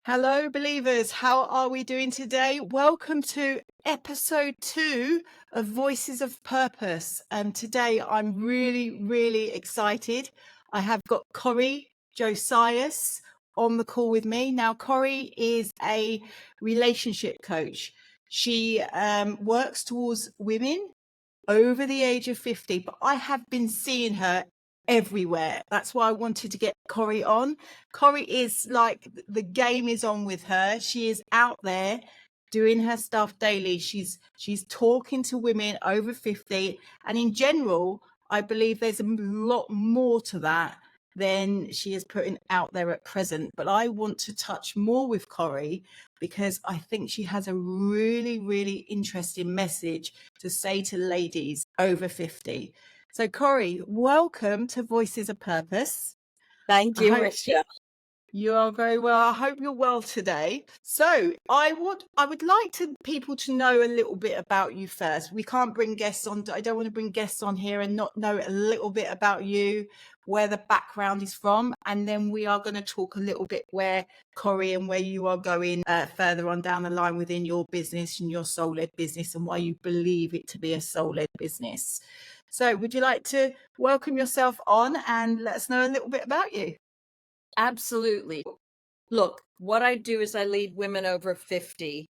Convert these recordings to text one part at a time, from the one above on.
Hello, believers. How are we doing today? Welcome to episode 2 of Voices of Purpose. And today I'm really excited. I have got Cori Josias on the call with me. Now, Cori is a relationship coach. She works towards women over the age of 50, but I have been seeing her everywhere. That's why I wanted to get Cori on. Cori is like the game is on with her. She is out there doing her stuff daily. She's talking to women over 50, and in general, I believe there's a lot more to that than she is putting out there at present. But I want to touch more with Cori because I think she has a really interesting message to say to ladies over 50. So, Cori, welcome to Voices of Purpose. Thank I you, hope Michelle. you are very well. I hope you're well today. So I would like people to know a little bit about you first. We can't bring guests on. I don't want to bring guests on here and not know a little bit about you, where the background is from. And then we are going to talk a little bit where Cori and where you are going further on down the line within your business and your soul-led business and why you believe it to be a soul-led business. So would you like to welcome yourself on and let us know a little bit about you? Absolutely. Look, what I do is I lead women over 50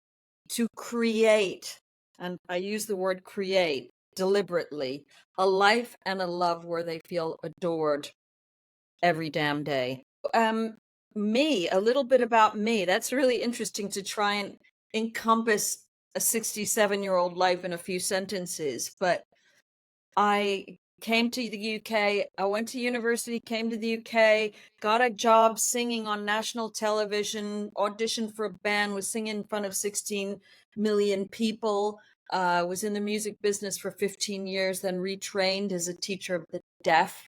to create, and I use the word create deliberately, a life and a love where they feel adored every damn day. A little bit about me. That's really interesting to try and encompass a 67-year-old life in a few sentences, but I came to the UK. I went to university, came to the UK, got a job singing on national television, auditioned for a band, was singing in front of 16 million people, was in the music business for 15 years, then retrained as a teacher of the deaf.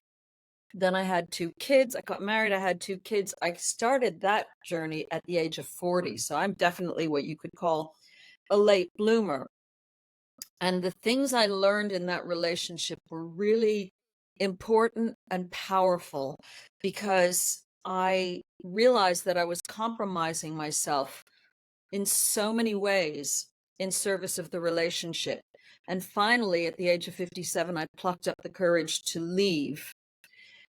Then I had 2 kids. I got married. I had 2 kids. I started that journey at the age of 40. So I'm definitely what you could call a late bloomer. And the things I learned in that relationship were really important and powerful because I realized that I was compromising myself in so many ways in service of the relationship. And finally, at the age of 57, I plucked up the courage to leave.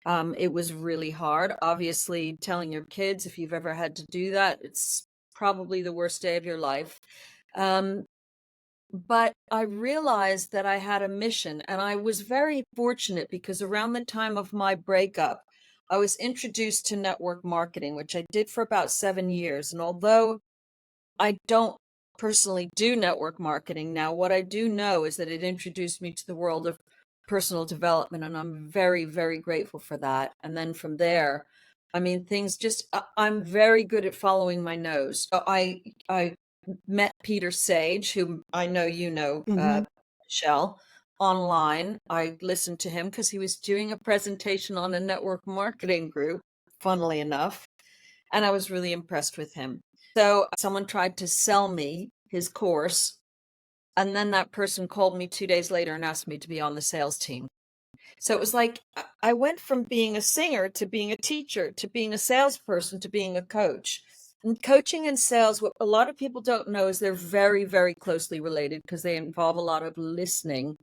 It was really hard. Obviously, telling your kids, if you've ever had to do that, it's probably the worst day of your life. But I realized that I had a mission, and I was very fortunate because around the time of my breakup, I was introduced to network marketing, which I did for about 7 years. And although I don't personally do network marketing now, what I do know is that it introduced me to the world of personal development, and I'm very grateful for that. And then from there, I mean, I'm very good at following my nose. So I met Peter Sage, who I know you know, Mm-hmm. Michelle, online. I listened to him because he was doing a presentation on a network marketing group, funnily enough, and I was really impressed with him. So someone tried to sell me his course, and then that person called me 2 days later and asked me to be on the sales team. So it was like I went from being a singer to being a teacher to being a salesperson to being a coach. And coaching and sales, what a lot of people don't know is they're very closely related because they involve a lot of listening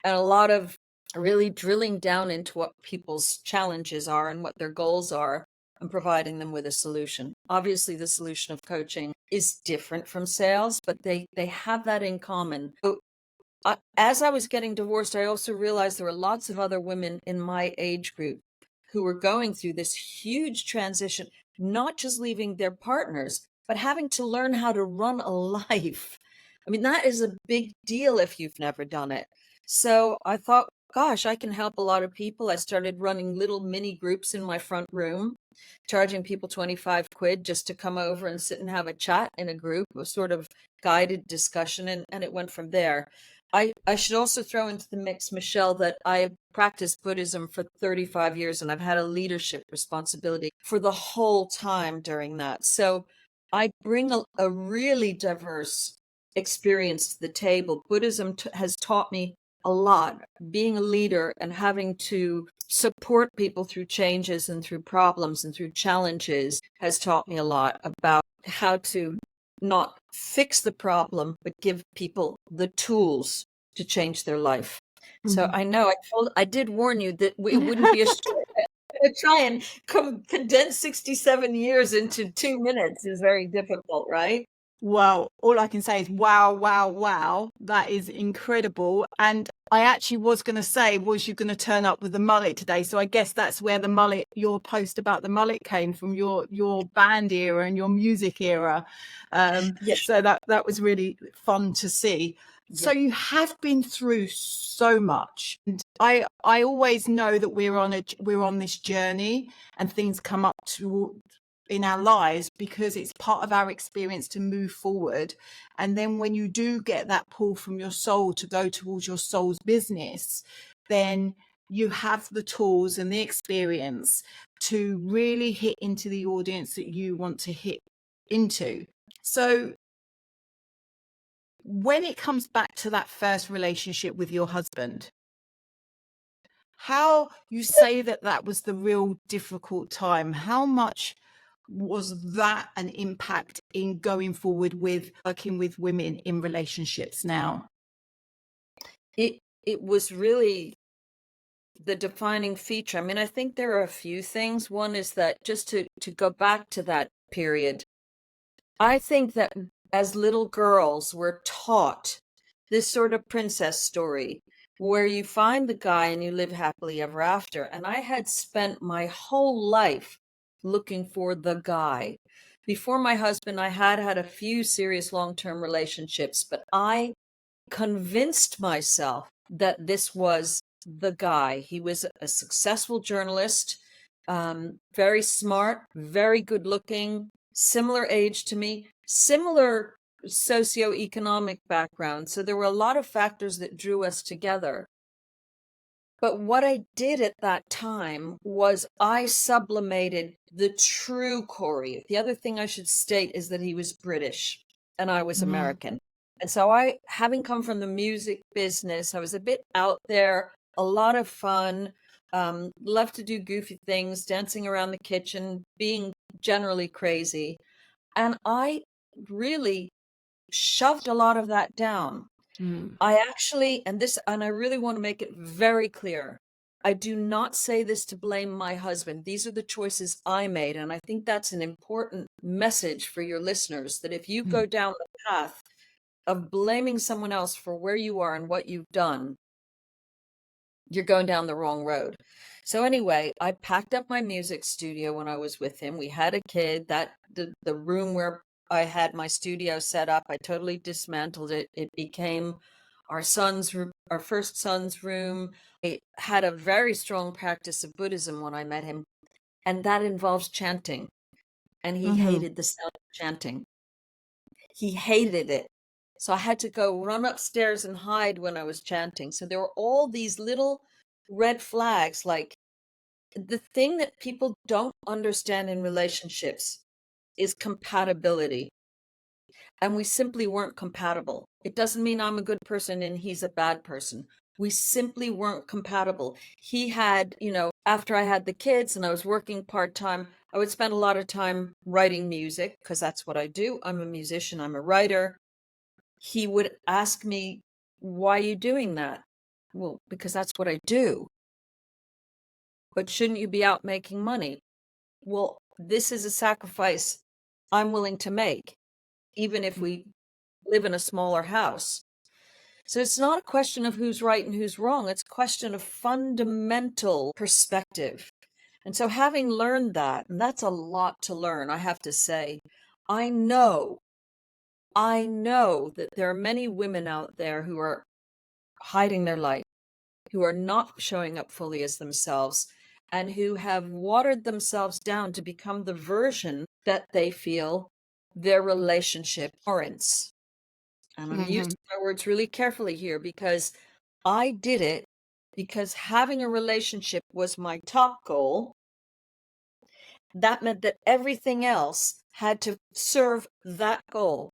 and a lot of really drilling down into what people's challenges are and what their goals are and providing them with a solution. Obviously, the solution of coaching is different from sales, but they have that in common. So, as I was getting divorced, I also realized there were lots of other women in my age group who were going through this huge transition, not just leaving their partners, but having to learn how to run a life. I mean, that is a big deal if you've never done it. So I thought, gosh, I can help a lot of people. I started running little mini groups in my front room, charging people 25 quid just to come over and sit and have a chat in a group, a sort of guided discussion, and it went from there. I should also throw into the mix, Michelle, that I practiced Buddhism for 35 years and I've had a leadership responsibility for the whole time during that. So I bring a really diverse experience to the table. Buddhism has taught me a lot. Being a leader and having to support people through changes and through problems and through challenges has taught me a lot about how to not fix the problem, but give people the tools to change their life. So I know I did warn you that it wouldn't be a short. Try and condense 67 years into 2 minutes is very difficult, right? Well, all I can say is wow, wow, wow. That is incredible. And I actually was going to say, was you going to turn up with the mullet today? So I guess that's where the mullet, your post about the mullet came from, your band era and your music era. Yes. So that was really fun to see. So you have been through so much. And I always know that we're on this journey and things come up to in our lives because it's part of our experience to move forward. And then when you do get that pull from your soul to go towards your soul's business, then you have the tools and the experience to really hit into the audience that you want to hit into. So when it comes back to that first relationship with your husband, how you say that was the real difficult time, how much was that an impact in going forward with working with women in relationships now? It was really the defining feature. I mean, I think there are a few things. One is that just to go back to that period, I think that as little girls, we're taught this sort of princess story where you find the guy and you live happily ever after. And I had spent my whole life looking for the guy. Before my husband, I had had a few serious long-term relationships, but I convinced myself that this was the guy. He was a successful journalist, very smart, very good looking, similar age to me, similar socioeconomic background. So there were a lot of factors that drew us together. But what I did at that time was I sublimated the true Cori. The other thing I should state is that he was British and I was American. And so having come from the music business, I was a bit out there, a lot of fun, loved to do goofy things, dancing around the kitchen, being generally crazy. And I really shoved a lot of that down. I actually, and I really want to make it very clear. I do not say this to blame my husband. These are the choices I made. And I think that's an important message for your listeners, that if you go down the path of blaming someone else for where you are and what you've done, you're going down the wrong road. So anyway, I packed up my music studio when I was with him. We had a kid. The room where I had my studio set up, I totally dismantled it. It became our first son's room. It had a very strong practice of Buddhism when I met him, and that involves chanting. And he hated the sound of chanting. He hated it. So I had to go run upstairs and hide when I was chanting. So there were all these little red flags. Like, the thing that people don't understand in relationships is compatibility. And we simply weren't compatible. It doesn't mean I'm a good person and he's a bad person. We simply weren't compatible. He had, after I had the kids and I was working part-time, I would spend a lot of time writing music because that's what I do. I'm a musician, I'm a writer. He would ask me, why are you doing that? Well, because that's what I do. But shouldn't you be out making money? Well, this is a sacrifice I'm willing to make, even if we live in a smaller house. So it's not a question of who's right and who's wrong. It's a question of fundamental perspective. And so having learned that, and that's a lot to learn, I have to say, I know that there are many women out there who are hiding their light, who are not showing up fully as themselves, and who have watered themselves down to become the version that they feel their relationship warrants. And I'm using my words really carefully here because I did it because having a relationship was my top goal. That meant that everything else had to serve that goal.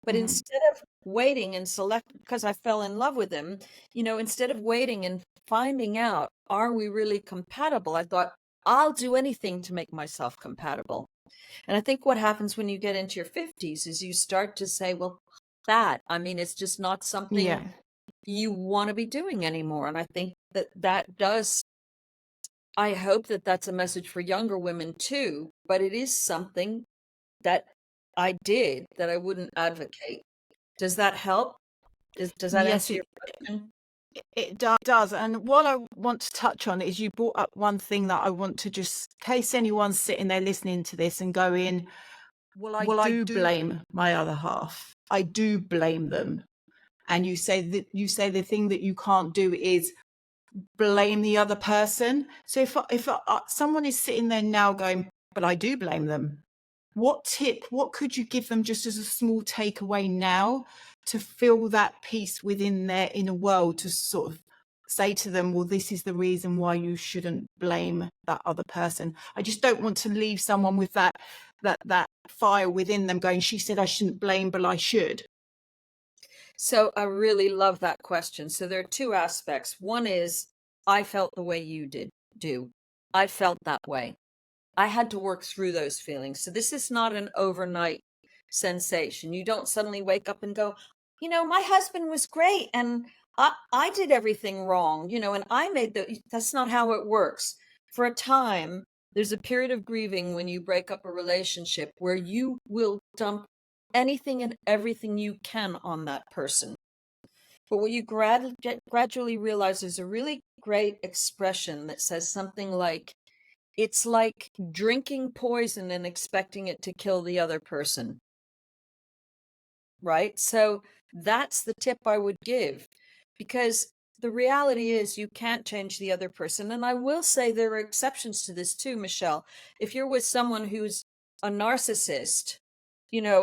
But instead of waiting and select because I fell in love with him, instead of waiting and finding out, are we really compatible? I thought, I'll do anything to make myself compatible. And I think what happens when you get into your 50s is you start to say, well, it's just not something Yeah. you want to be doing anymore. And I think that does, I hope that that's a message for younger women too, but it is something that I did that I wouldn't advocate. Does that help? Does that Yes, answer your question? it does. And what I want to touch on is you brought up one thing that I want to just, in case anyone's sitting there listening to this and going, well, I do blame my other half. I do blame them. And you say the thing that you can't do is blame the other person. So if someone is sitting there now going, but I do blame them, what could you give them just as a small takeaway now to feel that peace within their inner world, to sort of say to them, well, this is the reason why you shouldn't blame that other person. I just don't want to leave someone with that fire within them going, she said I shouldn't blame, but I should. So I really love that question. So there are two aspects. One is I felt the way you do. I felt that way. I had to work through those feelings. So this is not an overnight sensation. You don't suddenly wake up and go, my husband was great and I did everything wrong, and I that's not how it works. For a time, there's a period of grieving when you break up a relationship where you will dump anything and everything you can on that person. But what you gradually realize is a really great expression that says something like, it's like drinking poison and expecting it to kill the other person. Right? So that's the tip I would give, because the reality is you can't change the other person. And I will say there are exceptions to this too, Michelle. If you're with someone who's a narcissist,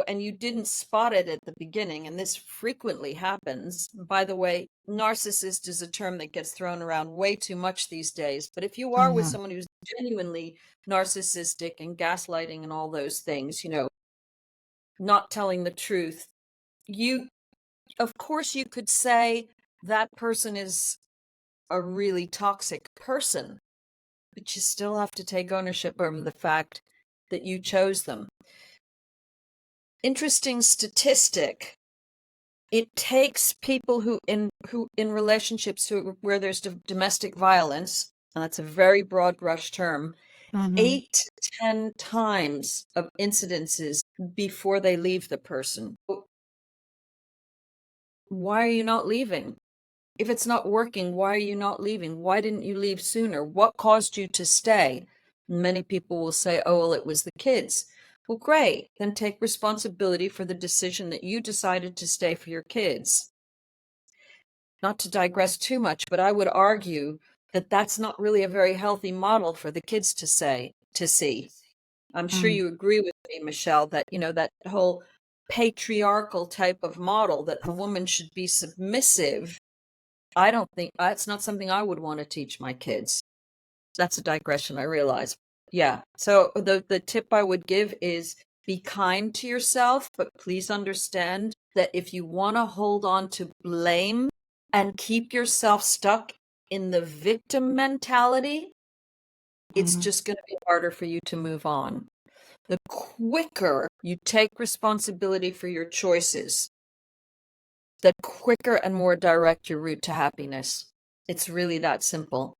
and you didn't spot it at the beginning, and this frequently happens. By the way, narcissist is a term that gets thrown around way too much these days. But if you are with someone who's genuinely narcissistic and gaslighting and all those things, not telling the truth, of course you could say that person is a really toxic person, but you still have to take ownership over the fact that you chose them. Interesting statistic. It takes people who in relationships where there's domestic violence, and that's a very broad brush term, 8 to 10 times of incidences before they leave the person. Why are you not leaving? If it's not working, why are you not leaving? Why didn't you leave sooner? What caused you to stay? Many people will say, oh, well, it was the kids. Well, great. Then take responsibility for the decision that you decided to stay for your kids. Not to digress too much, but I would argue that that's not really a very healthy model for the kids to see. I'm sure you agree with me, Michelle, that, that whole patriarchal type of model that a woman should be submissive. I don't think it's not something I would want to teach my kids. That's a digression, I realize. Yeah. So the tip I would give is be kind to yourself, but please understand that if you want to hold on to blame and keep yourself stuck in the victim mentality, it's just going to be harder for you to move on. The quicker you take responsibility for your choices, the quicker and more direct your route to happiness. It's really that simple.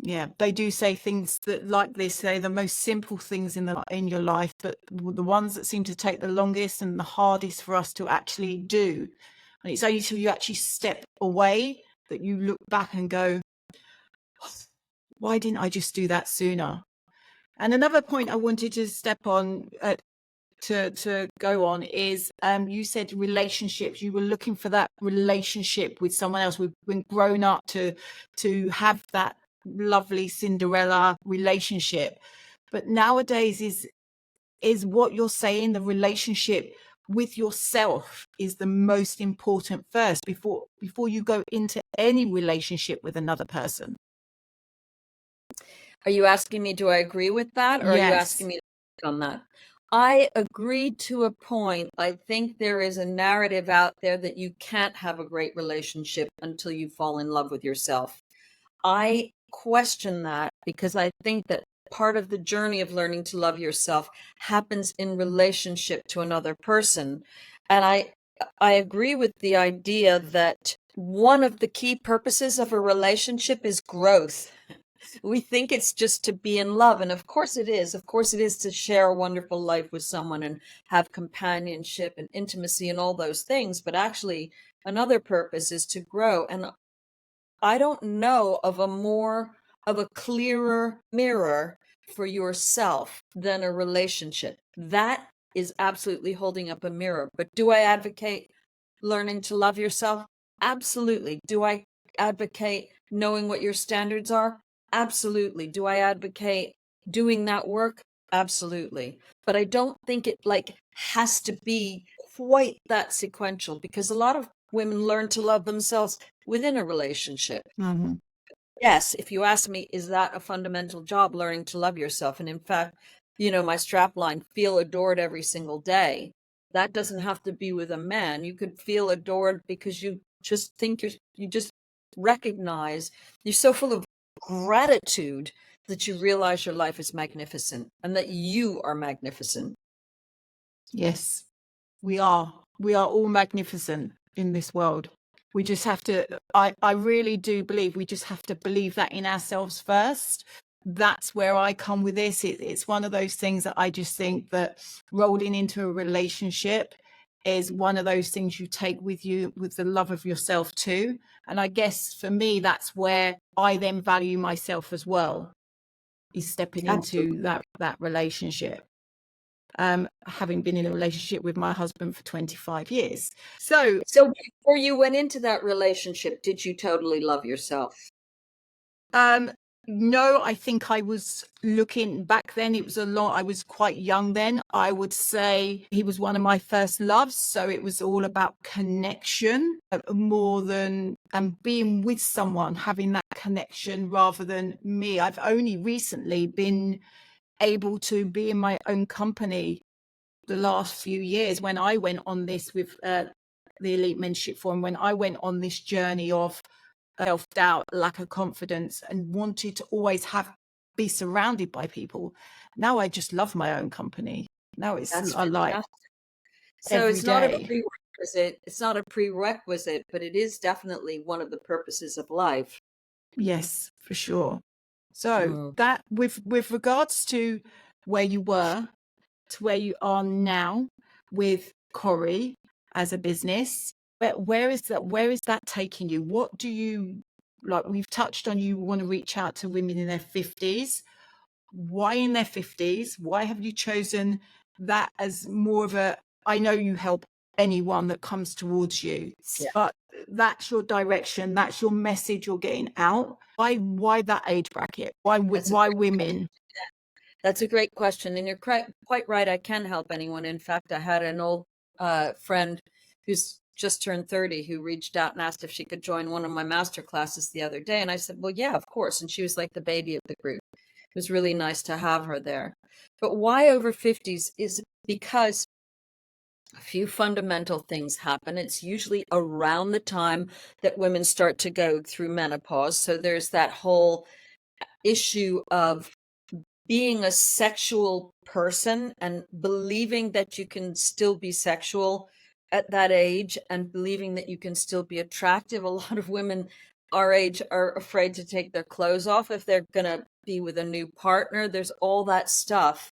Yeah, they do say things that, like they say, the most simple things in your life, but the ones that seem to take the longest and the hardest for us to actually do. And it's only till you actually step away that you look back and go, why didn't I just do that sooner? And another point I wanted to step on, to go on, is you said relationships. You were looking for that relationship with someone else. We've been grown up to have that lovely Cinderella relationship, but nowadays is what you're saying, the relationship with yourself is the most important first before you go into any relationship with another person. Are you asking me, do I agree with that? Or are you Yes. asking me to on that? I agree to a point. I think there is a narrative out there that you can't have a great relationship until you fall in love with yourself. I question that because I think that part of the journey of learning to love yourself happens in relationship to another person. And I agree with the idea that one of the key purposes of a relationship is growth. We think it's just to be in love, and of course it is. Of course it is to share a wonderful life with someone and have companionship and intimacy and all those things, but actually another purpose is to grow. And I don't know of a clearer mirror for yourself than a relationship. That is absolutely holding up a mirror. But do I advocate learning to love yourself? Absolutely. Do I advocate knowing what your standards are? Absolutely. Do I advocate doing that work? Absolutely. But I don't think it like has to be quite that sequential, because a lot of women learn to love themselves within a relationship. Mm-hmm. Yes, if you ask me, is that a fundamental job, learning to love yourself? And in fact, my strap line, feel adored every single day. That doesn't have to be with a man. You could feel adored because you just think you just recognize you're so full of gratitude that you realize your life is magnificent and that you are magnificent. Yes, we are. We are all magnificent in this world. We just have to, I really do believe we just have to believe that in ourselves first. That's where I come with this. It's one of those things that I just think that rolling into a relationship is one of those things you take with you, with the love of yourself too. And I guess for me, that's where I then value myself as well, is stepping into Absolutely. that relationship. Having been in a relationship with my husband for 25 years. So, So before you went into that relationship, did you totally love yourself? um, no, I think I was looking back then. It was a lot. I was quite young then. I would say he was one of my first loves. So it was all about connection more than being with someone, having that connection rather than me. I've only recently been able to be in my own company the last few years. When I went on this with the Elite Mentorship Forum, when I went on this journey of self-doubt, lack of confidence, and wanted to always be surrounded by people, now I just love my own company. Now That's I like fantastic. So every it's not a day. prerequisite. It's not a prerequisite, but it is definitely one of the purposes of life. Yes, for sure. So Mm. that with regards to where you were to where you are now with Cori as a business, where is that taking you? What do you like? We've touched on, you want to reach out to women in their 50s. Why in their 50s? Why have you chosen that as more of a, I know you help anyone that comes towards you, Yeah, but that's your direction, that's your message you're getting out. Why that age bracket? that's a Why great question. women? That's a great question, and you're quite right. I can help anyone. In fact, I had an old friend who's just turned 30 who reached out and asked if she could join one of my master classes the other day, and I said, "Well, yeah, of course." And she was like the baby of the group. It was really nice to have her there. But why over 50s is because a few fundamental things happen. It's usually around the time that women start to go through menopause. So there's that whole issue of being a sexual person and believing that you can still be sexual at that age and believing that you can still be attractive. A lot of women our age are afraid to take their clothes off if they're going to be with a new partner. There's all that stuff.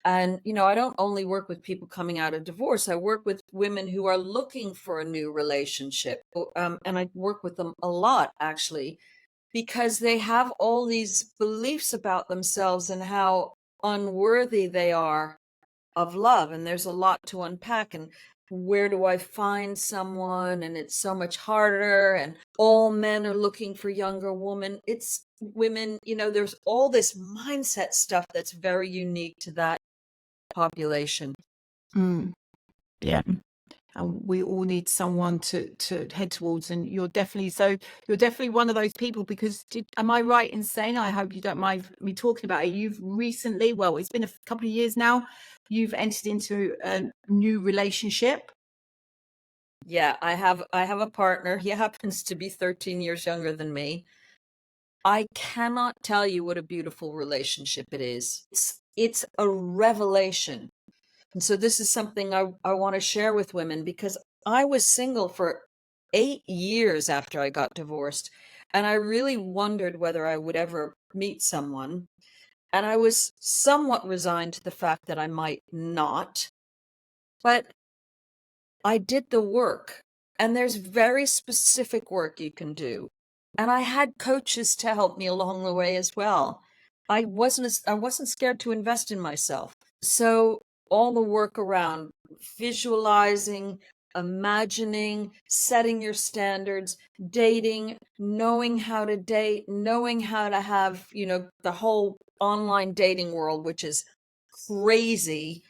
And, I don't only work with people coming out of divorce. I work with women who are looking for a new relationship. And I work with them a lot, actually, because they have all these beliefs about themselves and how unworthy they are of love. And there's a lot to unpack. And where do I find someone? And it's so much harder. And all men are looking for younger women. There's all this mindset stuff that's very unique to that population. Mm, yeah. and we all need someone to head towards. And you're definitely one of those people, because am I right in saying, I hope you don't mind me talking about it, you've recently, well, it's been a couple of years now, you've entered into a new relationship? Yeah, I have a partner. He happens to be 13 years younger than me. I cannot tell you what a beautiful relationship it is. It's a revelation. And so this is something I want to share with women, because I was single for 8 years after I got divorced, and I really wondered whether I would ever meet someone. And I was somewhat resigned to the fact that I might not, but I did the work, and there's very specific work you can do. And I had coaches to help me along the way as well. I wasn't scared to invest in myself. So all the work around visualizing, imagining, setting your standards, dating, knowing how to date, knowing how to have, the whole online dating world, which is crazy,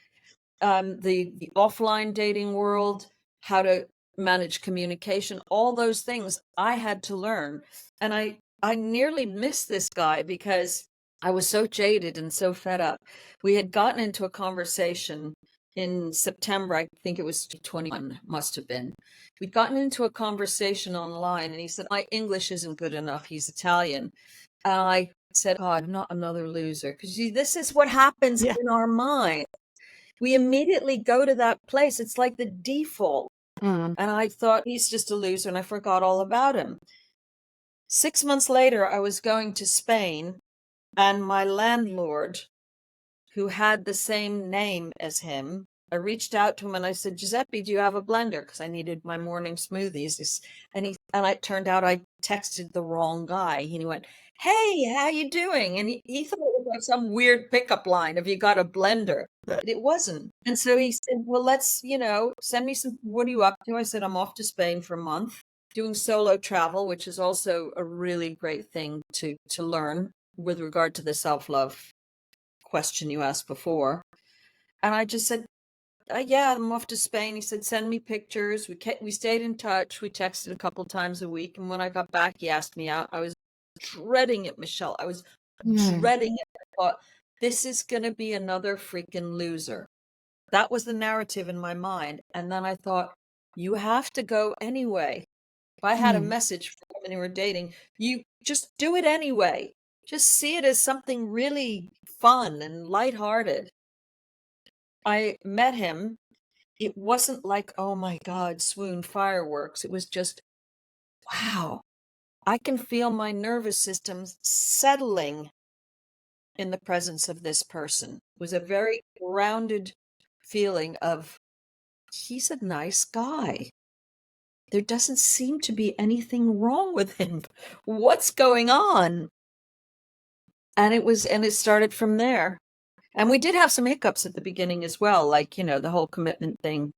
the offline dating world, how to manage communication, all those things I had to learn. And I nearly missed this guy because I was so jaded and so fed up. We had gotten into a conversation in September, I think it was 21, must have been. We'd gotten into a conversation online, and he said, my English isn't good enough. He's Italian. And I said, oh, I'm not another loser. Because this is what happens in our mind. We immediately go to that place. It's like the default. And I thought, he's just a loser, and I forgot all about him. 6 months later, I was going to Spain, and my landlord, who had the same name as him, I reached out to him and I said, Giuseppe, do you have a blender? Because I needed my morning smoothies. And it turned out I texted the wrong guy. He went, hey, how you doing? And he thought it was like some weird pickup line, have you got a blender? But it wasn't. And so he said, well, let's, send me some, what are you up to? I said, I'm off to Spain for a month doing solo travel, which is also a really great thing to learn with regard to the self-love question you asked before. And I just said, yeah, I'm off to Spain. He said, send me pictures. We stayed in touch. We texted a couple times a week. And when I got back, he asked me out. I was dreading it, Michelle. I was dreading it. I thought, this is going to be another freaking loser. That was the narrative in my mind. And then I thought, you have to go anyway. If I had a message for women who were dating, you just do it anyway. Just see it as something really fun and lighthearted. I met him. It wasn't like, oh my God, swoon fireworks. It was just, wow, I can feel my nervous system settling in the presence of this person. It was a very grounded feeling of, he's a nice guy. There doesn't seem to be anything wrong with him. What's going on? And it started from there. And we did have some hiccups at the beginning as well, like, the whole commitment thing.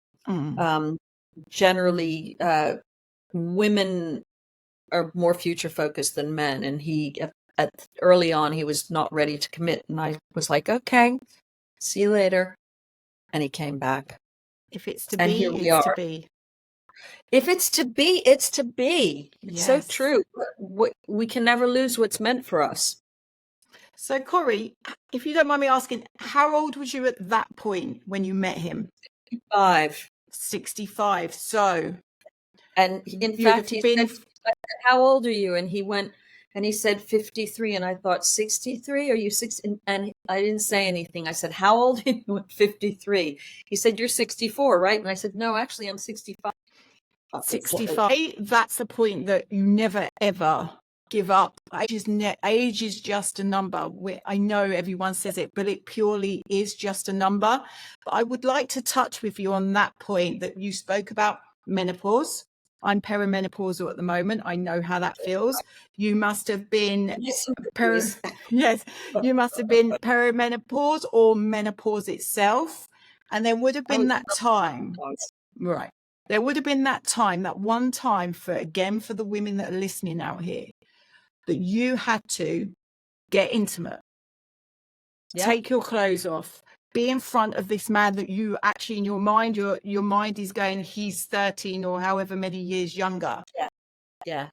Generally, women are more future focused than men. And early on, he was not ready to commit. And I was like, okay, see you later. And he came back. If it's to and be, here we it's are. to be. If it's to be, it's to be. It's so Yes. true. We can never lose what's meant for us. So, Cori, if you don't mind me asking, how old was you at that point when you met him? 65. So, and in fact, he said, how old are you? And he went, and he said 53. And I thought, 63? Are you 60? And I didn't say anything. I said, how old are you? 53. He said, you're 64, right? And I said, no, actually, I'm 65. 65. That's the point that you never, ever give up. Age is just a number. I know everyone says it, but it purely is just a number. But I would like to touch with you on that point that you spoke about menopause. I'm perimenopausal at the moment. I know how that feels. You must have been yes, you must have been perimenopause or menopause itself. And there would have been that time. Right. There would have been that one time for the women that are listening out here, that you had to get intimate, take your clothes off, be in front of this man that you actually in your mind is going, he's 13 or however many years younger. Yeah.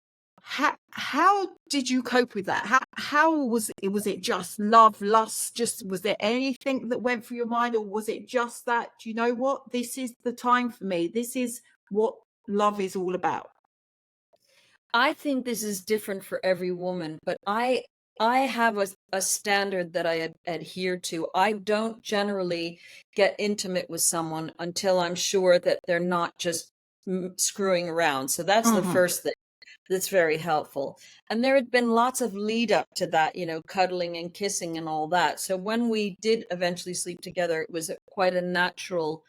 How did you cope with that? How was it? Was it just love, lust? Just was there anything that went through your mind, or was it just that, do you know what? This is the time for me. This is what love is all about. I think this is different for every woman, but I have a standard that I adhere to. I don't generally get intimate with someone until I'm sure that they're not just screwing around. So that's the Mm-hmm. first thing that's very helpful. And there had been lots of lead up to that, cuddling and kissing and all that. So when we did eventually sleep together, it was quite a natural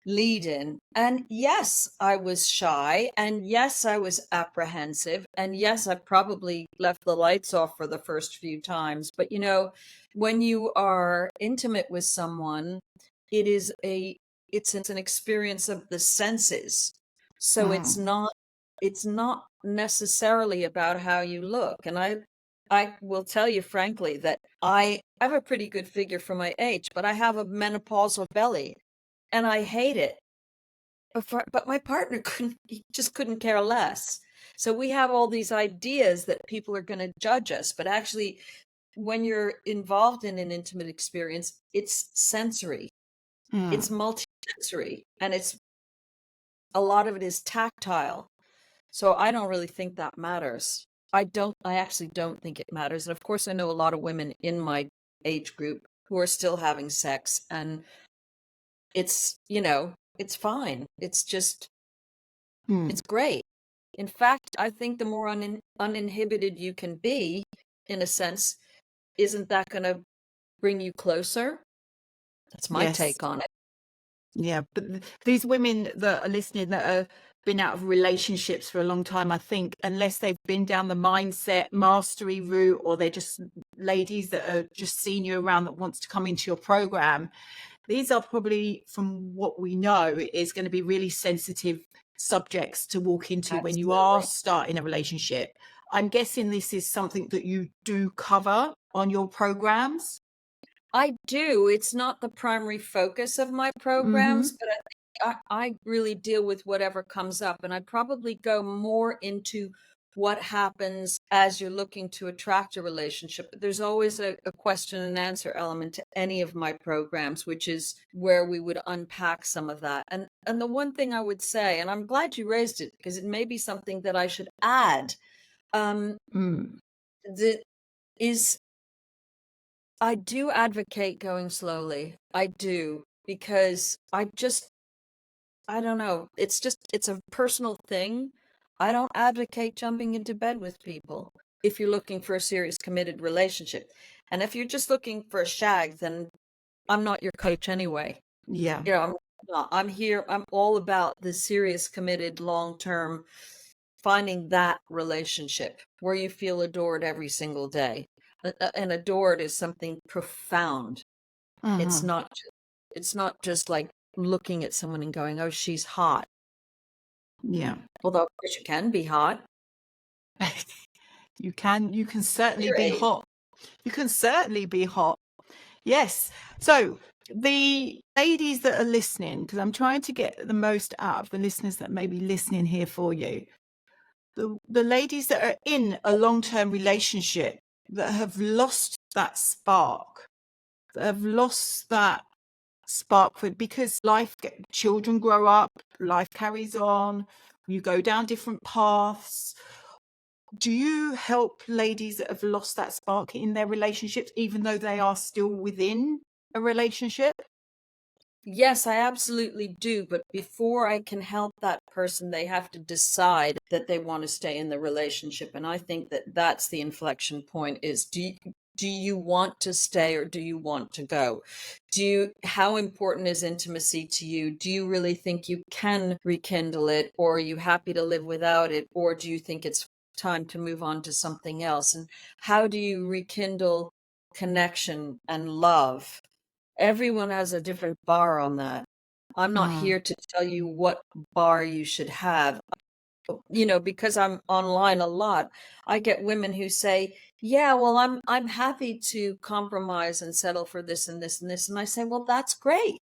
lead in. And yes, I was shy. And yes, I was apprehensive. And yes, I probably left the lights off for the first few times. But when you are intimate with someone, it's an experience of the senses. So it's not necessarily about how you look. And I will tell you frankly that I have a pretty good figure for my age, but I have a menopausal belly and I hate it. But my partner he just couldn't care less. So we have all these ideas that people are going to judge us, but actually, when you're involved in an intimate experience, it's sensory, it's multisensory, and a lot of it is tactile. So I don't really think that matters. I actually don't think it matters. And of course, I know a lot of women in my age group who are still having sex, and it's fine. It's just, it's great. In fact, I think the more uninhibited you can be, in a sense, isn't that going to bring you closer? That's my Yes. take on it. Yeah, but these women that are listening that have been out of relationships for a long time, I think, unless they've been down the mindset mastery route, or they're just ladies that are just seeing you around that wants to come into your program, these are probably, from what we know, is going to be really sensitive subjects to walk into when you are Absolutely. starting a relationship. I'm guessing this is something that you do cover on your programs. I do. It's not the primary focus of my Mm-hmm. programs, but I really deal with whatever comes up. And I probably go more into what happens as you're looking to attract a relationship. But there's always a question and answer element to any of my programs, which is where we would unpack some of that. And the one thing I would say, and I'm glad you raised it because it may be something that I should add, that is I do advocate going slowly. I do, because I don't know. It's a personal thing. I don't advocate jumping into bed with people if you're looking for a serious committed relationship. And if you're just looking for a shag, then I'm not your coach anyway. Yeah. I'm not. I'm here. I'm all about the serious, committed, long-term, finding that relationship where you feel adored every single day. And adored is something profound. It's Mm-hmm. not it's not just like looking at someone and going, "Oh, she's hot." Yeah. Although of course you can be hot. You can certainly Your be age. hot. You can certainly be hot. Yes. So the ladies that are listening, because I'm trying to get the most out of the listeners that may be listening here for you. The ladies that are in a long-term relationship that have lost that spark, that have lost that spark because children grow up, life carries on, you go down different paths. Do you help ladies that have lost that spark in their relationships, even though they are still within a relationship? Yes, I absolutely do. But before I can help that person, they have to decide that they want to stay in the relationship. And I think that that's the inflection point is do you want to stay or do you want to go? How important is intimacy to you? Do you really think you can rekindle it, or are you happy to live without it? Or do you think it's time to move on to something else? And how do you rekindle connection and love? Everyone has a different bar on that. I'm not Mm, here to tell you what bar you should have. because I'm online a lot, I get women who say, yeah, well, I'm happy to compromise and settle for this and this and this. And I say, well, that's great.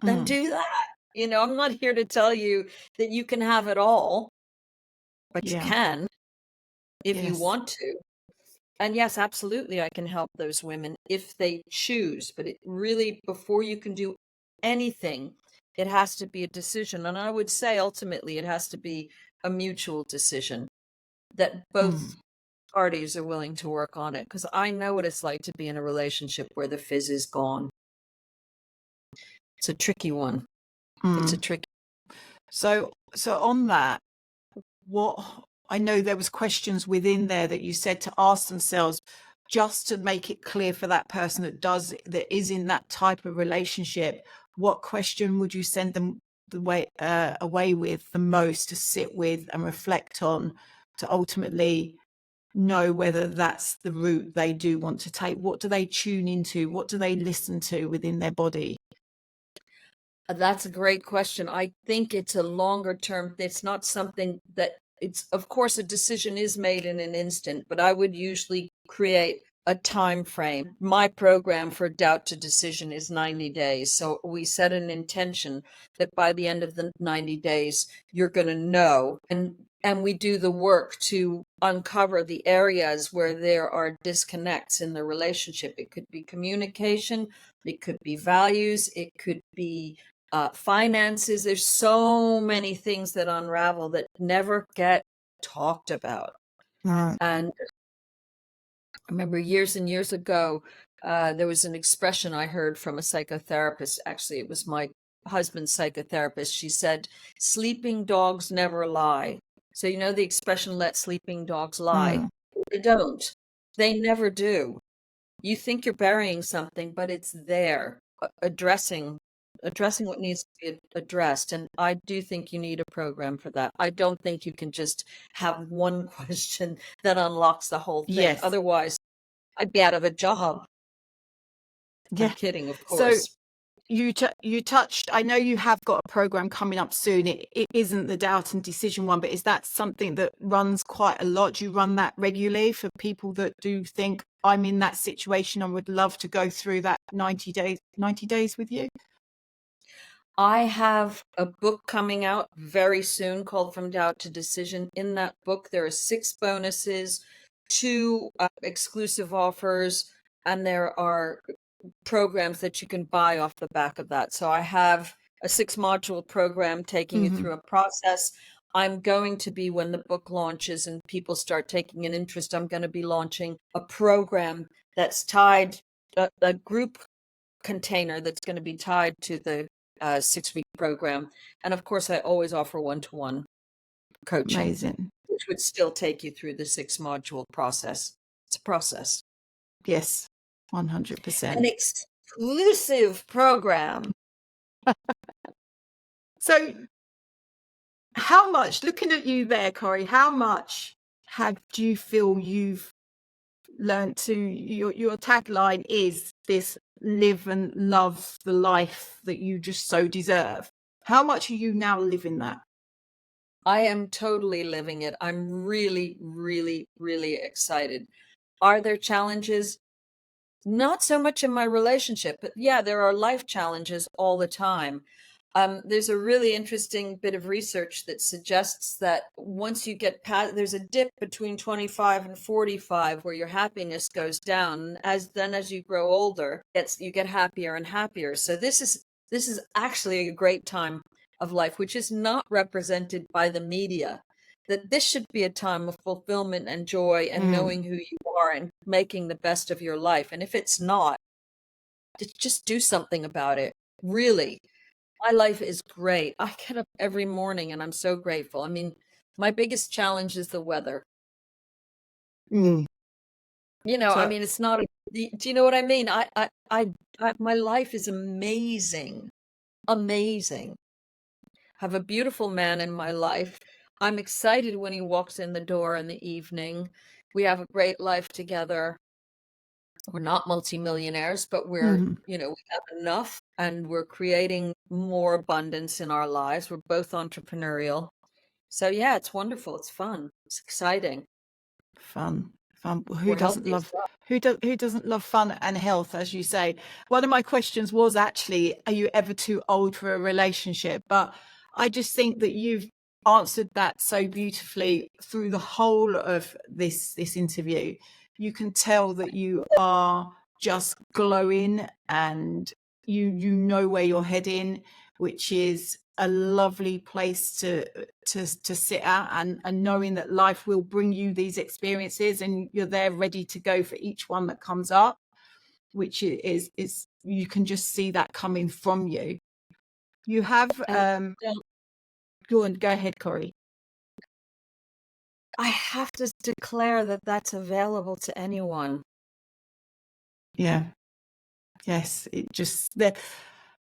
Then Mm. do that. I'm not here to tell you that you can have it all, but you Yeah. can if you Yes. want to. And yes, absolutely, I can help those women if they choose. But it really, before you can do anything, it has to be a decision. And I would say ultimately it has to be a mutual decision that both Mm. parties are willing to work on it. Because I know what it's like to be in a relationship where the fizz is gone. It's a tricky one. It's a Mm. tricky. So on that, what I know there was questions within there that you said to ask themselves just to make it clear for that person that is in that type of relationship. What question would you send them away with the most to sit with and reflect on to ultimately know whether that's the route they do want to take? What do they tune into? What do they listen to within their body? That's a great question. I think it's a longer term. It's not something that it's, of course, a decision is made in an instant, but I would usually create a time frame. My program for doubt to decision is 90 days. So we set an intention that by the end of the 90 days, you're going to know. And we do the work to uncover the areas where there are disconnects in the relationship. It could be communication, it could be values, it could be finances. There's so many things that unravel that never get talked about. Right. And I remember years and years ago, there was an expression I heard from a psychotherapist. Actually, it was my husband's psychotherapist. She said, sleeping dogs never lie. So, the expression, let sleeping dogs lie. Mm. They don't. They never do. You think you're burying something, but it's there, addressing what needs to be addressed. And I do think you need a program for that. I don't think you can just have one question that unlocks the whole thing. Yes. Otherwise, I'd be out of a job. I'm Yeah. kidding, of So course. you touched, I know you have got a program coming up soon. It isn't the doubt and decision one, but is that something that runs quite a lot? Do you run that regularly for people that do think I'm in that situation and would love to go through that 90 days with you? I have a book coming out very soon called From Doubt to Decision. In that book, there are 6 bonuses, 2 exclusive offers, and there are programs that you can buy off the back of that. So I have a 6-module program taking you Hmm. through a process. I'm going to be, when the book launches and people start taking an interest, I'm going to be launching a program that's tied, a group container that's going to be tied to the 6-week program. And of course, I always offer one-to-one coaching, Amazing. which would still take you through the 6-module process. It's a process. Yes, An 100%. exclusive program. So how much, looking at you there, Cori, how much do you feel you've learned to, your tagline is this: live and love the life that you just so deserve. How much are you now living that? I am totally living it. I'm really, really, really excited. Are there challenges? Not so much in my relationship, but yeah, there are life challenges all the time. There's a really interesting bit of research that suggests that once you get past, there's a dip between 25 and 45 where your happiness goes down. As you grow older, you get happier and happier. So this is actually a great time of life, which is not represented by the media. That this should be a time of fulfillment and joy and Mm, knowing who you are and making the best of your life. And if it's not, just do something about it. Really. My life is great. I get up every morning and I'm so grateful. I mean, my biggest challenge is the weather. mm. I So, mean, it's not, do you know what I mean? My life is amazing, amazing. Have a beautiful man in my life. I'm excited when he walks in the door in the evening. We have a great life together. We're not multimillionaires, but mhm. we have enough and we're creating more abundance in our lives. We're both entrepreneurial. So yeah, it's wonderful. It's fun. It's exciting. Fun. Who We're doesn't healthy as love well. who doesn't love fun and health, as you say? One of my questions was actually, are you ever too old for a relationship? But I just think that you've answered that so beautifully through the whole of this interview. You can tell that you are just glowing, and you know where you're heading, which is a lovely place to sit at, and knowing that life will bring you these experiences and you're there ready to go for each one that comes up, which is you can just see that coming from you. You have And go ahead, Cori. I have to declare that that's available to anyone. Yeah. Yes, it just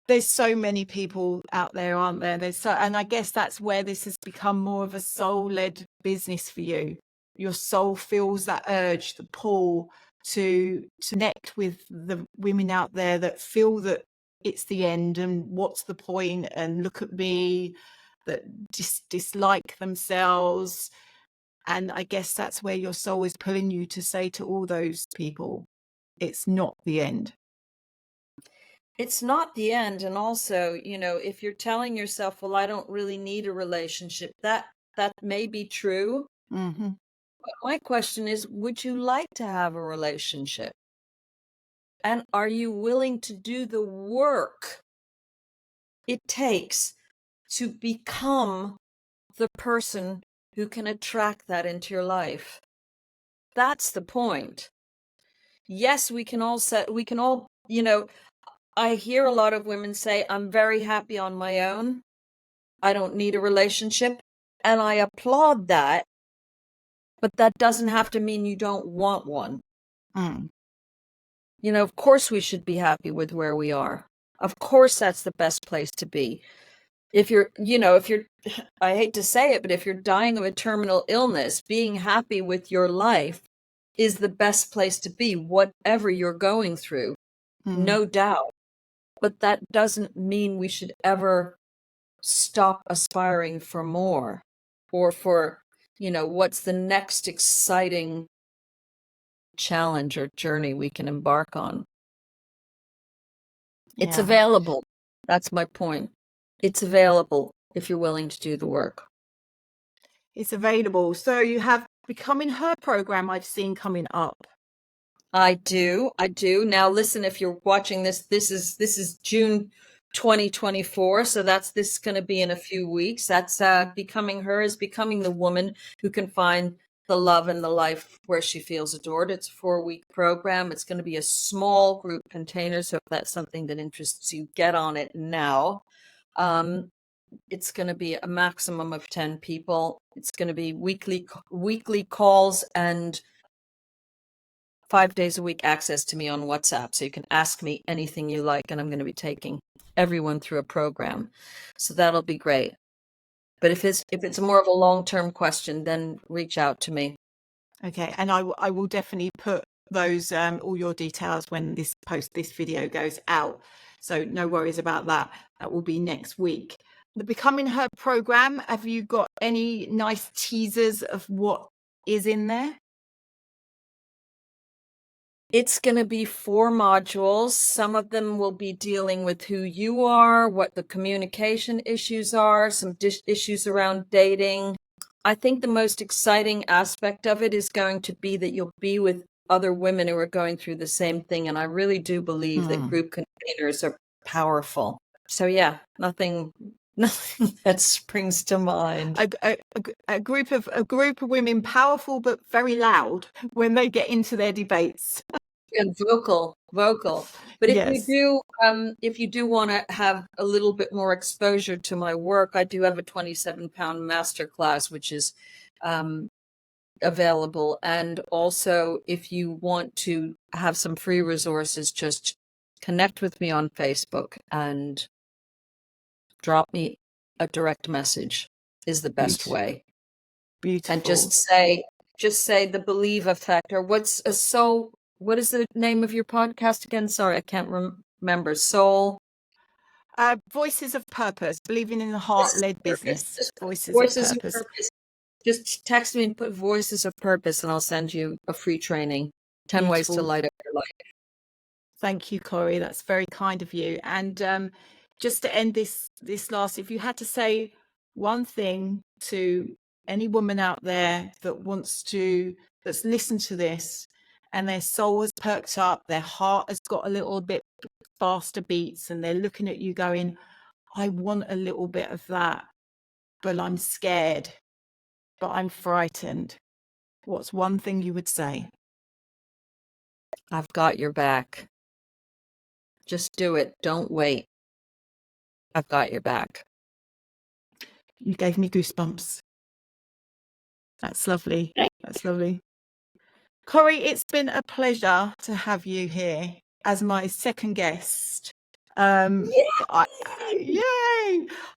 there's so many people out there, aren't there? And I guess that's where this has become more of a soul-led business for you. Your soul feels that urge, the pull to connect with the women out there that feel that it's the end and what's the point, and look at me, that dislike themselves. And I guess that's where your soul is pulling you to say to all those people, it's not the end. It's not the end. And also, if you're telling yourself, well, I don't really need a relationship, that may be true. Mm-hmm. But my question is, would you like to have a relationship? And are you willing to do the work it takes to become the person who can attract that into your life? That's the point. Yes, we can all, I hear a lot of women say, I'm very happy on my own. I don't need a relationship. And I applaud that, but that doesn't have to mean you don't want one. Mm. Of course we should be happy with where we are. Of course that's the best place to be. If you're, I hate to say it, but if you're dying of a terminal illness, being happy with your life is the best place to be, whatever you're going through, Mm. no doubt. But that doesn't mean we should ever stop aspiring for more, or for, what's the next exciting challenge or journey we can embark on. It's Yeah, available. That's my point. It's available if you're willing to do the work. it's available. So you have Becoming Her program I've seen coming up. I do. Now listen, if you're watching this is June 2024, so this is going to be in a few weeks. That's Becoming Her is becoming the woman who can find the love and the life where she feels adored. It's a 4-week program. It's going to be a small group container, so if that's something that interests you, get on it now. It's going to be a maximum of 10 people. It's going to be weekly calls and 5 days a week access to me on WhatsApp. So you can ask me anything you like, and I'm going to be taking everyone through a program. So that'll be great. But if it's more of a long-term question, then reach out to me. Okay, and I will definitely put those all your details when this video goes out. So no worries about that. That will be next week. The Becoming Her program, have you got any nice teasers of what is in there? It's going to be 4 modules. Some of them will be dealing with who you are, what the communication issues are, some issues around dating. I think the most exciting aspect of it is going to be that you'll be with other women who are going through the same thing. And I really do believe that group containers are powerful. So yeah, nothing that springs to mind. A group of women, powerful but very loud when they get into their debates. And vocal. But Yes. if you do want to have a little bit more exposure to my work, I do have a 27-pound masterclass, which is available. And also, if you want to have some free resources, just connect with me on Facebook and drop me a direct message is the best way. Beautiful. And just say the Believe Effect, or what is the name of your podcast again? Sorry, I can't remember. Soul. Voices of Purpose, believing in the heart-led business. Voices of Voices of Purpose. Purpose. Just text me and put Voices of Purpose, and I'll send you a free training. 10 ways to Beautiful. light up your life. Thank you, Cori. That's very kind of you. And just to end this last, if you had to say one thing to any woman out there that's listened to this and their soul has perked up, their heart has got a little bit faster beats, and they're looking at you going, I want a little bit of that, but I'm scared, but I'm frightened. What's one thing you would say? I've got your back. Just do it. Don't wait. I've got your back. You gave me goosebumps. That's lovely. That's lovely. Cori, it's been a pleasure to have you here as my second guest. Yay!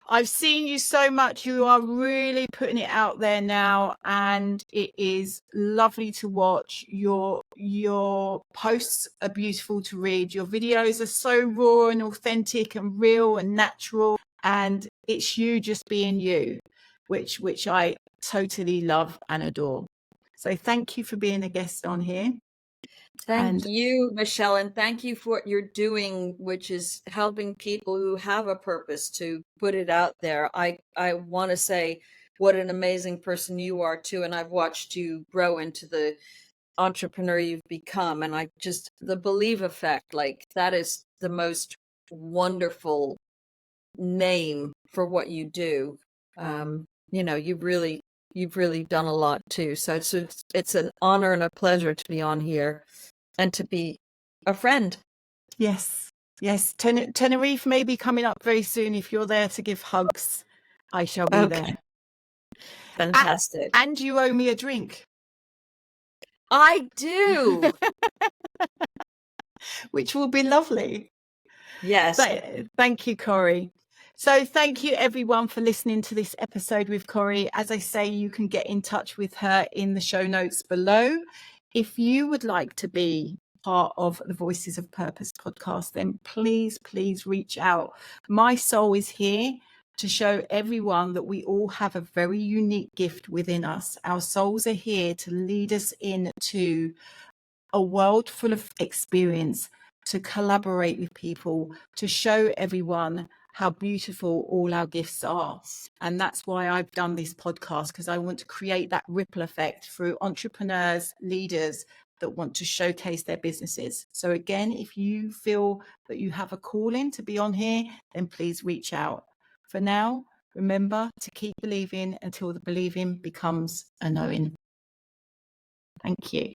I've seen you so much. You are really putting it out there now, and it is lovely to watch. Your posts are beautiful to read. Your videos are so raw and authentic and real and natural, and it's you just being you, which I totally love and adore. So thank you for being a guest on here. Thank you, Michelle, and thank you for what you're doing, which is helping people who have a purpose to put it out there. I want to say what an amazing person you are too, and I've watched you grow into the entrepreneur you've become, and the Believe effect, like that is the most wonderful name for what you do. You've really done a lot too. So it's an honor and a pleasure to be on here and to be a friend. Yes. Tenerife may be coming up very soon. If you're there to give hugs, I shall be there. Fantastic. And you owe me a drink. I do. Which will be lovely. Yes. Thank you, Cori. So thank you everyone for listening to this episode with Cori. As I say, you can get in touch with her in the show notes below. If you would like to be part of the Voices of Purpose podcast, then please reach out. My soul is here to show everyone that we all have a very unique gift within us. Our souls are here to lead us into a world full of experience, to collaborate with people, to show everyone how beautiful all our gifts are. And that's why I've done this podcast, because I want to create that ripple effect through entrepreneurs, leaders that want to showcase their businesses. So again, if you feel that you have a calling to be on here, then please reach out. For now, remember to keep believing until the believing becomes a knowing. Thank you.